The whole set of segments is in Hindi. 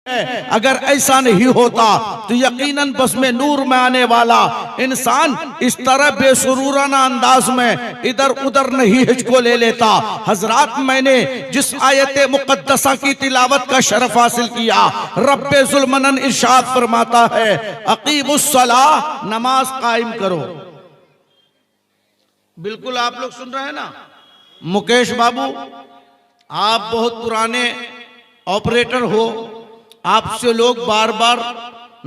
अगर ऐसा नहीं होता तो यकीनन बस में नूर में आने वाला इंसान इस तरह बेसुरूराना अंदाज में इधर उधर नहीं हिचको ले लेता। हजरात, मैंने जिस आयत मुकद्दसा की तिलावत का शरफ हासिल किया, रब्बे जुल्मनन इरशाद फरमाता है अकीमुस्सलाह, नमाज कायम करो। बिल्कुल आप लोग सुन रहे हैं ना। मुकेश बाबू, आप बहुत पुराने ऑपरेटर हो, आपसे लोग बार बार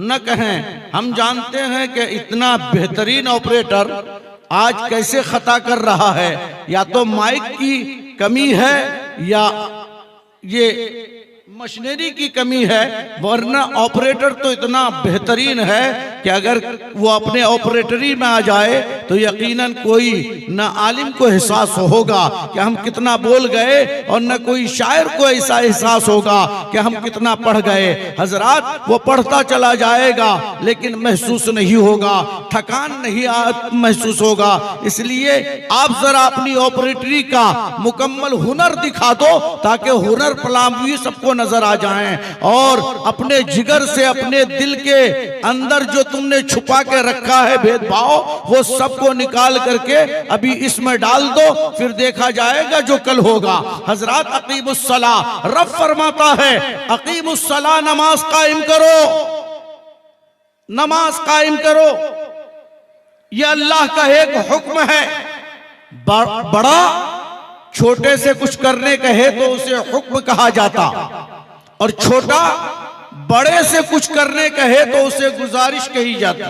न कहें, हम जानते हैं कि इतना बेहतरीन ऑपरेटर आज कैसे खता कर रहा है। या तो माइक की कमी है या ये मशीनरी की कमी है, वरना ऑपरेटर तो इतना बेहतरीन है कि अगर वो अपने ऑपरेटरी में आ जाए तो यकीनन कोई न आलिम को एहसास होगा कि हम कितना बोल गए और न कोई शायर को ऐसा एहसास होगा कि हम कितना पढ़ गए। हजरात, वो पढ़ता चला जाएगा लेकिन महसूस नहीं होगा, थकान नहीं महसूस होगा। इसलिए आप जरा अपनी ऑपरेटरी का मुकम्मल हुनर दिखा दो ताकि हुनर पलामवी सबको नजर आ जाएं और अपने जिगर से, अपने दिल के अंदर जो तुमने छुपा के रखा है भेदभाव, वो सबको निकाल करके अभी इसमें डाल दो, फिर देखा जाएगा जो कल होगा। हजरात, अकीमुस्सलाह, रब फरमाता है अकीमुस्सलाह, नमाज कायम करो, नमाज कायम करो। यह अल्लाह का एक हुक्म है। बड़ा छोटे से कुछ करने कहे तो उसे हुक्म कहा जाता, और छोटा बड़े से कुछ करने कहे तो उसे गुजारिश कही जाती।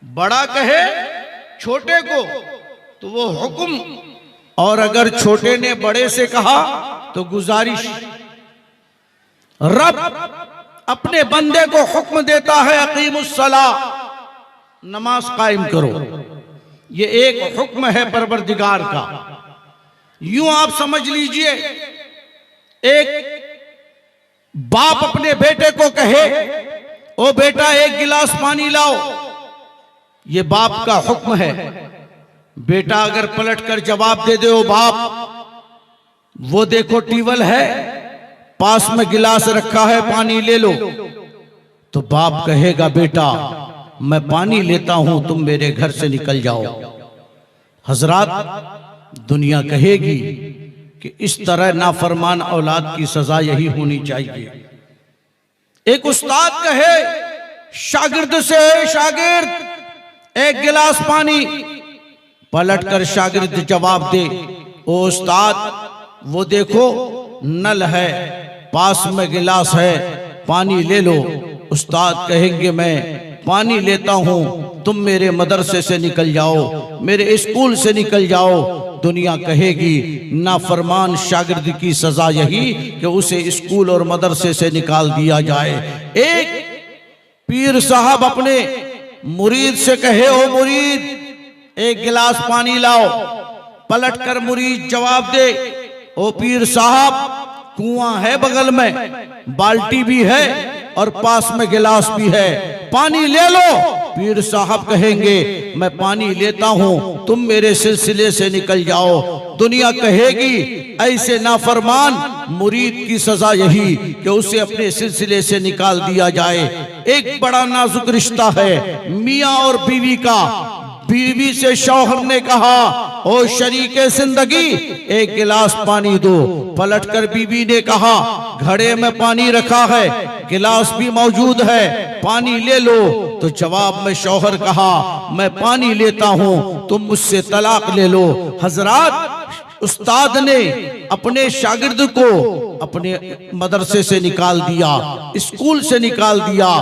बड़ा कहे छोटे को तो वो हुक्म, और अगर छोटे ने बड़े से कहा तो गुजारिश। रब अपने बंदे को हुक्म देता है अकीमुस्सलाह, नमाज कायम करो। ये एक हुक्म है परवरदिगार का। यूं आप समझ लीजिए, एक बाप अपने बेटे को कहे ओ बेटा एक गिलास पानी लाओ, ये बाप का हुक्म है। बेटा अगर पलट कर जवाब दे दे ओ बाप वो देखो टीवल है, पास में गिलास रखा है, पानी ले लो, तो बाप कहेगा बेटा मैं पानी लेता हूं, तुम मेरे घर से निकल जाओ। हजरात, दुनिया कहेगी कि इस तरह नाफरमान औलाद की सजा यही होनी चाहिए। एक उस्ताद कहे शागिर्द से, शागिर्द एक गिलास पानी, पलटकर शागिर्द जवाब दे ओ उस्ताद वो देखो नल है, पास में गिलास है, पानी ले लो। उस्ताद कहेंगे मैं पानी लेता हूं, तुम मेरे मदरसे से निकल जाओ, मेरे स्कूल से निकल जाओ। दुनिया कहेगी नाफरमान शागिर्द की सजा यही कि उसे स्कूल और मदरसे से निकाल दिया जाए। एक पीर साहब अपने मुरीद से कहे ओ मुरीद एक गिलास पानी लाओ, पलटकर मुरीद जवाब दे ओ पीर साहब कुआं है बगल में, बाल्टी भी है और पास में गिलास भी है, पानी ले लो। पीर साहब कहेंगे मैं पानी लेता हूं, तुम मेरे सिलसिले से निकल जाओ। दुनिया कहेगी ऐसे नाफरमान मुरीद की सजा यही कि उसे अपने सिलसिले से निकाल दिया जाए। एक बड़ा नाजुक रिश्ता है मियाँ और बीवी का। बीवी से शौहर ने कहा ओ शरीके जिंदगी एक गिलास पानी दो, पलटकर बीवी ने कहा घड़े में पानी रखा है, गिलास भी मौजूद है, पानी ले लो। तो जवाब में शौहर कहा मैं पानी लेता हूं, तुम मुझसे तलाक ले लो। हजरात, उस्ताद ने अपने शागिर्द को अपने मदरसे से निकाल दिया, स्कूल से निकाल दिया,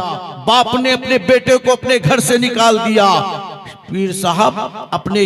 बाप ने अपने बेटे को अपने घर से निकाल दिया, पीर साहब अपने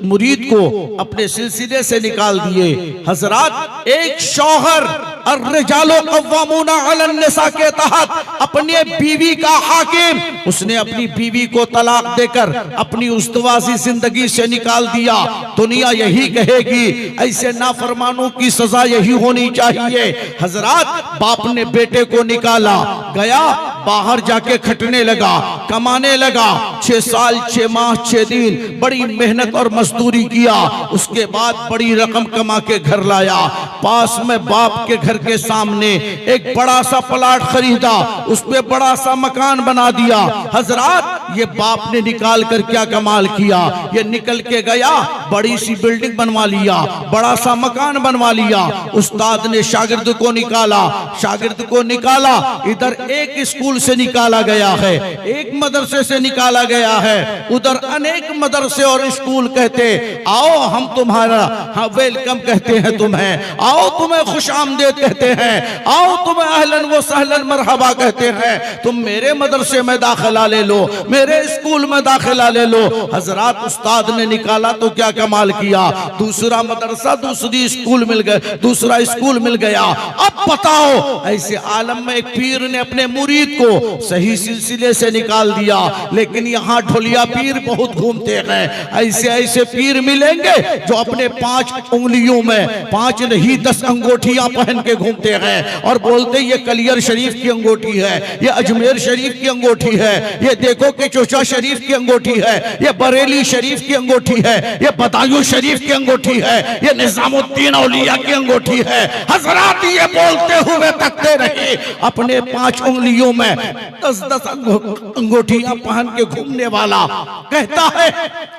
मुरीद को अपने सिलसिले से निकाल दिए। हजरात, एक शौहर अर्रिजालु कव्वामूना अलन निसा के तहत अपने बीवी का हाकिम, उसने अपनी बीवी को तलाक देकर अपनी उस्तवासी जिंदगी से निकाल दिया। दुनिया यही कहेगी ऐसे नाफरमानों की सजा यही होनी चाहिए। हजरात, बाप ने बेटे को निकाला, गया बाहर जाके खटने लगा, कमाने लगा। 6 साल 6 माह 6 दिन बड़ी मेहनत और मजदूरी किया। उसके बाद बड़ी रकम कमा के घर लाया। पास में बाप के घर के सामने एक बड़ा सा प्लाट खरीदा, उस पे बड़ा सा मकान बना दिया। हजरात, ये बाप ने निकाल कर क्या कमाल किया, ये निकल के गया, बड़ी सी बिल्डिंग बनवा लिया, बड़ा सा मकान बनवा लिया। उस्ताद ने शागिर्द को निकाला, शागिर्द को निकाला, इधर एक स्कूल से निकाला गया है, एक मदरसे से निकाला गया है, उधर अनेक मदरसे और स्कूल कहते आओ हम तुम्हारा हाँ वेलकम कहते हैं तुम्हें, आओ तुम्हें खुश आमदेद कहते हैं, आओ तुम्हें अहलन व सहलन मरहबा कहते हैं, तुम मेरे मदरसे में दाखिला ले लो, मेरे स्कूल में दाखिला ले लो। हजरात, उस्ताद ने निकाला तो क्या कमाल किया, दूसरा मदरसा, दूसरी स्कूल मिल गए, दूसरा स्कूल मिल गया। अब बताओ, ऐसे आलम में एक पीर ने अपने मुरीद को सही सिलसिले से निकाल दिया। लेकिन यहाँ ढोलिया पीर बहुत घूमते हैं। ऐसे ऐसे पीर मिलेंगे जो अपने 5 उंगलियों में 5 नहीं 10 अंगूठियां पहन के घूमते हैं और बोलते ये कलियर शरीफ की अंगूठी है, ये अजमेर शरीफ की अंगूठी है, ये देखो कि चोचा शरीफ की अंगूठी है, ये बरेली शरीफ की अंगूठी है, ये बदायूं शरीफ की अंगूठी है, ये निजामुद्दीन औलिया की अंगूठी है। हजरात, ये बोलते हुए तकते रहे, अपने 5 उंगलियों में 10-10 अंगूठियां पहन के घूमने वाला कहता है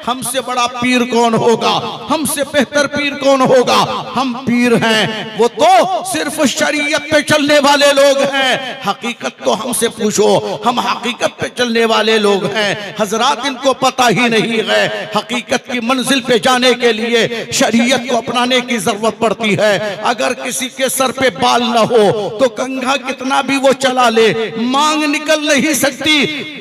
हमसे बड़ा पीर कौन होगा, हमसे बेहतर पीर कौन होगा। हम पीर हैं, वो तो सिर्फ शरीयत पे चलने वाले लोग हैं। हकीकत तो हमसे पूछो, हम हकीकत पे चलने वाले लोग हैं। हजरात, इनको पता ही नहीं है हकीकत की मंजिल पे जाने के लिए शरीयत को अपनाने की जरूरत पड़ती है। अगर किसी के सर पे बाल न हो तो कंघा कितना भी वो चला ले, मांग निकल नहीं सकती।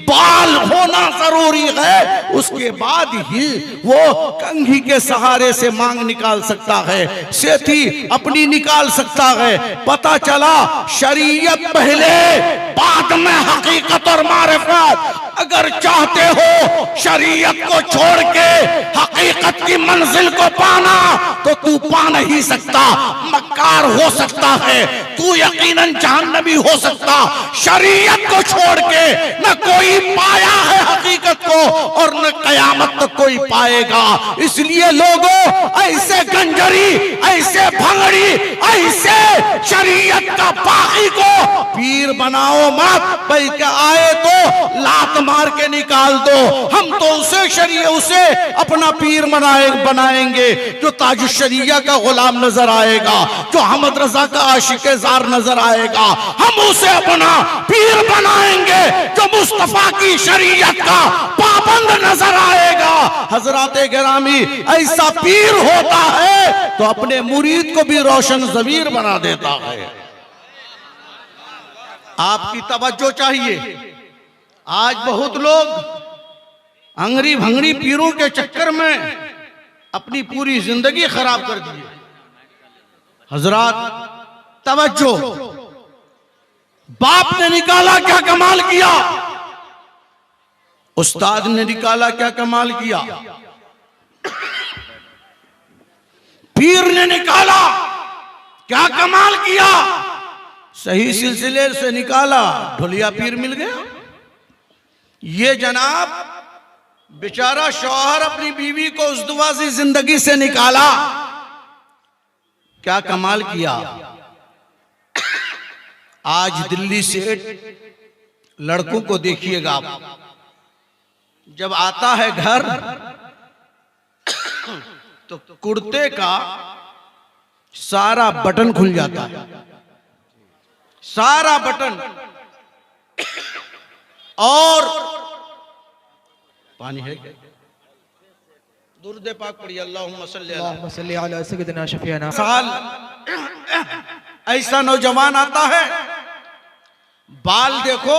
बाल होना जरूरी है, उसके बाद ही वो कंघी के सहारे से मांग निकाल सकता है, सेठी अपनी निकाल सकता है। पता चला शरीयत पहले, बाद में हकीकत और मारिफत। अगर चाहते हो शरीयत को छोड़ के हकीकत की मंजिल को पाना तो तू पा नहीं सकता, मक्कार हो सकता है, तू यकीनन जहन्नमी हो सकता। शरीयत को छोड़ के न कोई पाया है हकीकत को और न कयामत तक कोई पाएगा। इसलिए लोगों, ऐसे गंजरी, ऐसे भंगड़ी, ऐसे शरीयत का बागी को पीर बनाओ मत। भाई क्या आए तो लात मार के निकाल दो, हम तो उसे शरीयत उसे अपना पीर बनाएंगे जो ताज शरीया का गुलाम नजर आएगा, जो अहमद रजा का आशिक़े ज़ार नजर आएगा। हम उसे अपना पीर बनाएंगे जो मुस्तफा की शरीयत का पाबंद नजर आएगा। हजराते गिरामी, ऐसा पीर होता है तो अपने मुरीद को भी रोशन ज़मीर बना देता है। आपकी तवज्जो चाहिए। आज बहुत लोग अंगरी भंगरी पीरों के चक्कर में अपनी पूरी जिंदगी खराब कर दी। हजरात, तवज्जो, बाप ने निकाला क्या कमाल किया, उस्ताद ने निकाला क्या कमाल किया, पीर ने निकाला क्या कमाल किया, सही सिलसिले से निकाला, ढोलिया पीर मिल गया। ये जनाब बेचारा शौहर अपनी बीवी को उस दुआसी जिंदगी से निकाला, क्या कमाल किया। आज दिल्ली से लड़कों को देखिएगा आप, जब आता है घर तो कुर्ते का सारा बटन खुल जाता है, सारा बटन, और पानी है क्या? दुरूद पाक पढ़िए, अल्लाहुम्मा सल्ली अला सय्यिदिना शफीअना। साल ऐसा नौजवान आता है, बाल देखो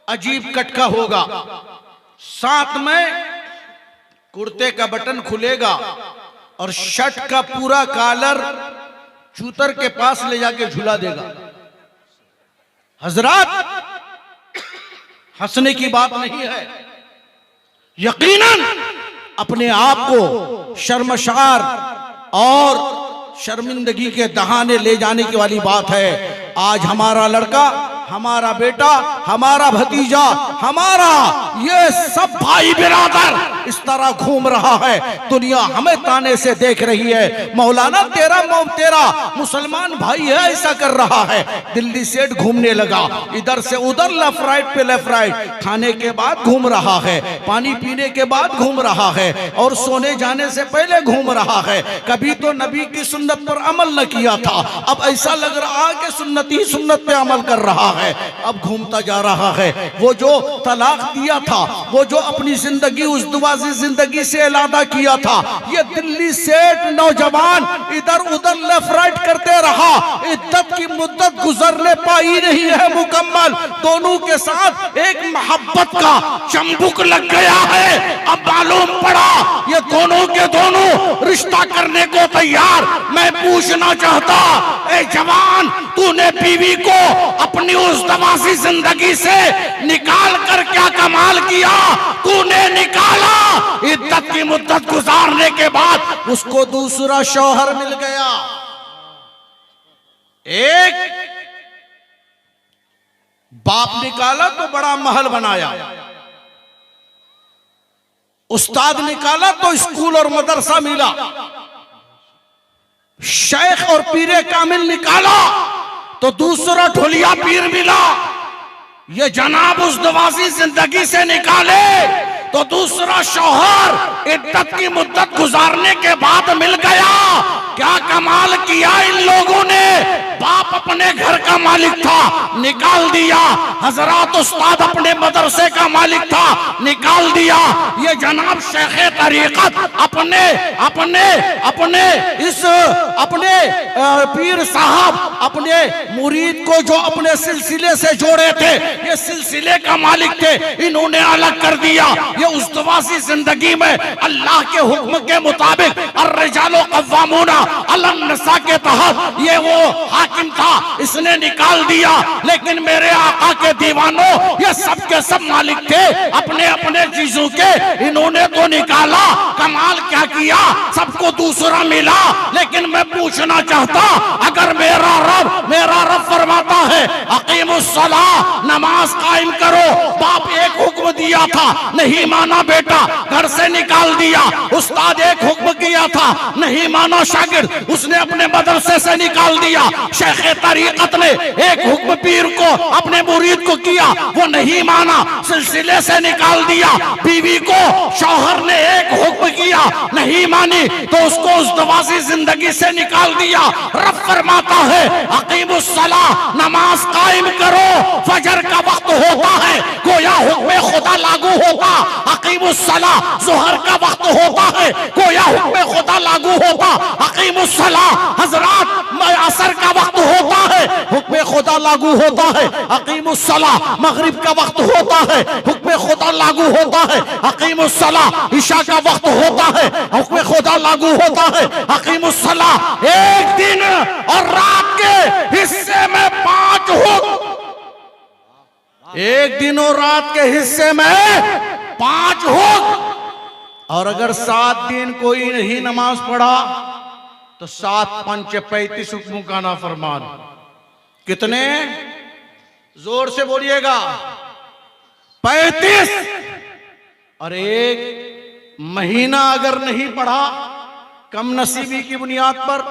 अजीब कट का होगा, साथ में कुर्ते का बटन खुलेगा और शर्ट का पूरा कॉलर चूतर के पास ले जाके झुला देगा। हजरात, हंसने की बात नहीं है, यकीनन अपने आप को शर्मशार और शर्मिंदगी के दहाने ले जाने की वाली बात है। आज हमारा लड़का हमारा बेटा, हमारा भतीजा, हमारा ये सब भाई बिरादर इस तरह घूम रहा है, दुनिया हमें ताने से देख रही है। मौलाना तेरा मुसलमान भाई है ऐसा कर रहा है। दिल्ली सेठ घूमने लगा, इधर से उधर, लेफ्ट राइट पे लेफ्ट राइट, खाने के बाद घूम रहा है, पानी पीने के बाद घूम रहा है, और सोने जाने से पहले घूम रहा है। कभी तो नबी की सुन्नत पर अमल न किया था, अब ऐसा लग रहा है कि सुन्नत ही सुन्नत पे अमल कर रहा है, अब घूमता जा रहा है। वो जो तलाक दिया था, वो जो अपनी जिंदगी उस दुआजी जिंदगी से इलादा किया था, ये दिल्ली सेठ नौजवान इधर उधर लेफ्ट राइट करते रहा, इद्दत की मुद्दत गुजरने पाई नहीं है मुकम्मल। दोनों के साथ एक मोहब्बत का चंबुक लग गया है। अब मालूम पड़ा ये दोनों के दोनों रिश्ता करने को तैयार। मैं पूछना चाहता, ए जवान, तूने बीवी को अपनी उस दवासी जिंदगी से निकाल कर क्या कमाल किया? तूने निकाला, इद्दत की मुद्दत गुजारने के बाद उसको दूसरा शौहर मिल गया। एक बाप निकाला तो बड़ा महल बनाया, उस्ताद निकाला तो स्कूल और मदरसा मिला, शेख और पीरे कामिल निकाला तो दूसरा ढोलिया पीर मिला। ये जनाब उस दवासी जिंदगी से निकाले तो दूसरा शौहर इद्दत की मुद्दत गुजारने के बाद मिल गया। क्या कमाल किया इन लोगों ने। बाप अपने घर का मालिक था, निकाल दिया। हजरात उस्ताद अपने मदरसे का मालिक था, निकाल दिया। ये जनाब शेखे तरीकत अपने अपने अपने इस अपने पीर साहब अपने मुरीद को जो अपने सिलसिले से जोड़े थे, ये सिलसिले का मालिक थे, इन्होंने अलग कर दिया। ये उस दवासी जिंदगी में अल्लाह के हुक्म के मुताबिक अर्रिजालु कव्वामूना अलन निसा के तहत ये वो हाकिम था, इसने निकाल दिया। लेकिन मेरे आका के दीवानों, ये सब के सब मालिक थे अपने अपने चीजों के, इन्होंने तो निकाला। कमाल क्या किया, सबको दूसरा मिला। लेकिन मैं पूछना चाहता, अगर मेरा रब फरमाता है अकीमुस्सलाह, नमाज कायम करो, बाप एक हुक्म दिया था, नहीं माना बेटा, घर से निकाल दिया। उस्ताद एक हुक्म किया था, नहीं माना शागिर्द, उसने अपने मदरसे से निकाल दिया। शेख तरीकत ने एक हुक्म पीर को अपने मुरीद को किया, वो नहीं माना, सिलसिले से निकाल दिया। बीवी को शौहर ने एक हुक्म किया, नहीं मानी, तो उसको उस दवासी जिंदगी से निकाल दिया। रब फरमाता है अकीमुस्सलाह, नमाज कायम करो, फजर का वक्त होता है, गोया हुक्म खुदा लागू होगा। अकीमुस्सलाह, ज़ोहर का वक्त होता है, गोया हुक्म खुदा लागू होगा। अकीमुस्सलाह, हजरात असर का वक्त होता है, हुक्म खुदा लागू होता है। अकीमुस्सलाह, मगरिब का वक्त होता है, हुक्म खुदा लागू होता है। अकीमुस्सलाह, इशा का वक्त होता है, हुक्म खुदा लागू होता है। अकीमुस्सलाह, एक दिन और रात के हिस्से में 5 हुक्म, एक दिन और रात के हिस्से में 5 हुक्म। और अगर 7 दिन कोई नहीं नमाज पढ़ा तो 7 पंच 35 हुक्मों का नाफरमान। कितने? जोर से बोलिएगा। 35। और एक महीना अगर नहीं पढ़ा कम नसीबी की बुनियाद पर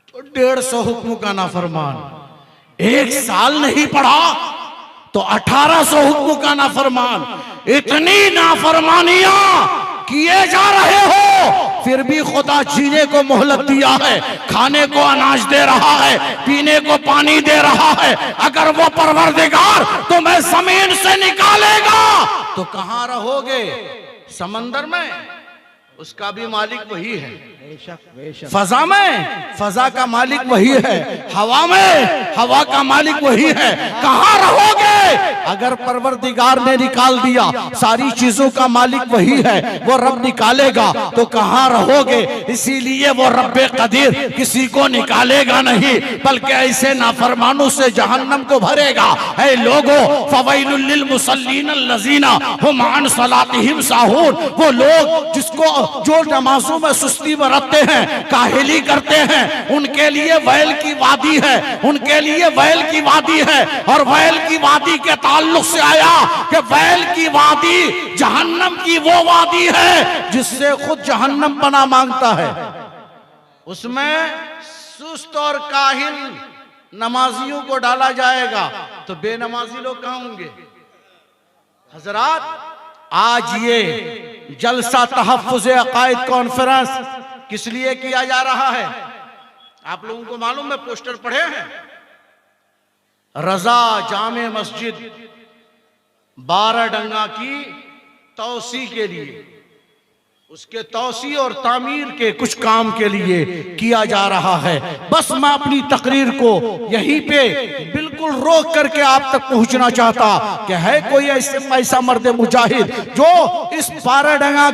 तो 150 हुक्मों का नाफरमान। एक साल नहीं पढ़ा तो 1800 हुक्मों का नाफरमान। इतनी नाफरमानियां किए जा रहे हो, फिर भी खुदा जीने को मोहलत दिया है, खाने को अनाज दे रहा है, पीने को पानी दे रहा है। अगर वो परवरदिगार तुम्हें जमीन से निकालेगा तो कहां रहोगे? समंदर में? उसका भी मालिक वही है। फजा में? फजा का मालिक वही है। हवा में? हवा का मालिक वही है। कहां रहोगे? अगर परवरदिगार ने निकाल दिया, सारी चीजों का मालिक वही है, वो रब निकालेगा तो कहां रहोगे? इसीलिए वो रब्बे कदीर किसी को निकालेगा नहीं, बल्कि ऐसे नाफरमानों से जहन्नम को भरेगा। ऐ लोगों, फवैलुल लिल मुसल्लीन अल्लज़ीना हुम अन सलातिहिम साहून, वो लोग जिसको जो नमाजों में सुस्ती बरतते हैं, काहिली करते हैं, उनके लिए वैल की वादी है, उनके लिए वैल की वादी है। और वैल की वादी के ताल्लुक से आया कि वैल की वादी जहन्नम की वो वादी है जिससे खुद जहन्नम पनाह मांगता है। उसमें सुस्त और काहिल नमाजियों को डाला जाएगा तो बेनमाजी लोग कहां होंगे? हजरात, आज ये जलसा तहफ्फुज़ अक़ाइद कॉन्फ्रेंस किस लिए किया जा रहा है? आप लोगों को मालूम है, पोस्टर पढ़े हैं? रजा जामे मस्जिद बाराडंगा की तौसी के लिए, उसके तौसी और तामीर के कुछ काम के लिए किया जा रहा है। बस मैं अपनी तकरीर को यहीं पे बिल्कुल रोक करके आप तक पहुंचना चाहता कि है कोई ऐसा मर्द मुजाहिद जो इस बाराडंगा